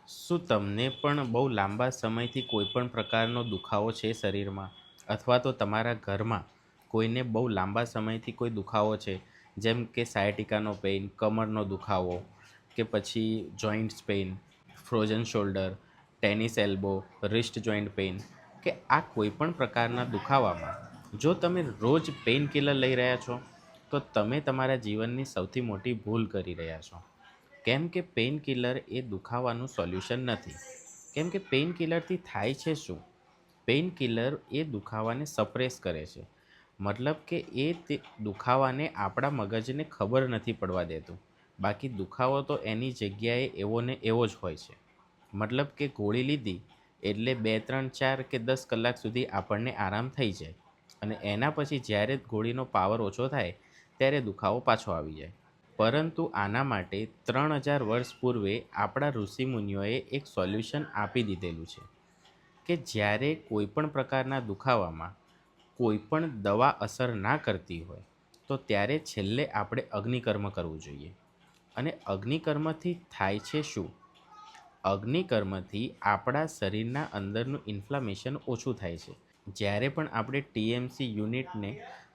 શું તમને પણ બહુ લાંબા સમયથી કોઈ પણ પ્રકારનો દુખાવો છે શરીરમાં, અથવા તો તમારા ઘરમાં કોઈને બહુ લાંબા સમયથી કોઈ દુખાવો છે, જેમ કે સાયટિકાનો પેઇન, કમરનો દુખાવો, કે પછી joints pain, frozen shoulder, tennis elbow, wrist joint pain, કે આ કોઈ પણ પ્રકારના દુખાવામાં જો તમે રોજ પેઇન કિલર લઈ રહ્યા છો તો તમે તમારા જીવનની સૌથી મોટી ભૂલ કરી રહ્યા છો. કેમ કે પેઇન કિલર એ દુખાવાનું સોલ્યુશન નથી. કેમ કે પેઇન કિલરથી થાય છે શું? પેઇન કિલર એ દુખાવાને સપ્રેસ કરે છે. મતલબ કે તે દુખાવાને આપણા મગજને ખબર નથી પડવા દેતું. બાકી દુખાવો તો એની જગ્યાએ એવો ને એવો જ હોય છે. મતલબ કે ગોળી લીધી એટલે 2 3 4 કે 10 કલાક સુધી આપણને આરામ થઈ જાય, અને એના પછી જ્યારે ગોળીનો પાવર ઓછો થાય ત્યારે દુખાવો પાછો આવી જાય. પરંતુ આના માટે 3000 વર્ષ પૂર્વે આપણા ઋષિમુનિઓએ એક સોલ્યુશન આપી દીધેલું છે કે જ્યારે કોઈ પણ પ્રકારના દુખાવામાં કોઈ પણ દવા અસર ના કરતી હોય તો ત્યારે છેલ્લે આપણે અગ્નિકર્મ કરવું જોઈએ. અને અગ્નિકર્મથી થાય છે શું? અગ્નિકર્મથી આપણા શરીરના અંદરનું ઇન્ફ્લામેશન ઓછું થાય છે. જ્યારે પણ આપણે ટીએમસી યુનિટને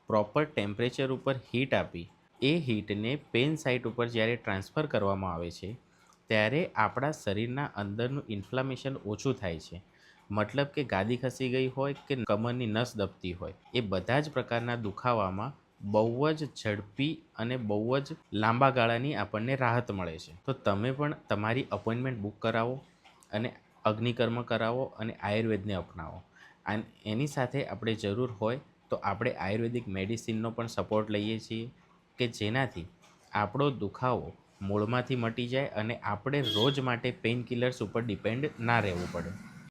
પ્રોપર ટેમ્પરેચર ઉપર હીટ આપી એ હીટને પેન સાઇટ ઉપર જ્યારે ટ્રાન્સફર કરવામાં આવે છે ત્યારે આપણા શરીરના અંદરનું ઇન્ફ્લામેશન ઓછું થાય છે. મતલબ કે ગાદી ખસી ગઈ હોય કે કમરની નસ દબતી હોય, એ બધા જ પ્રકારના દુખાવામાં બહુ જ ઝડપી અને બહુ જ લાંબા ગાળાની આપણને રાહત મળે છે. તો તમે પણ તમારી અપોઇન્ટમેન્ટ બુક કરાવો અને અગ્નિકર્મ કરાવો અને આયુર્વેદને અપનાવો. એની સાથે આપણે જરૂર હોય તો આપણે આયુર્વેદિક મેડિસિનનો પણ સપોર્ટ લઈએ છીએ કે જેનાથી આપણો દુખાવો મૂળમાંથી મટી જાય અને આપણે રોજ માટે પેઇન કિલર્સ ઉપર ડિપેન્ડ ના રહેવું પડે.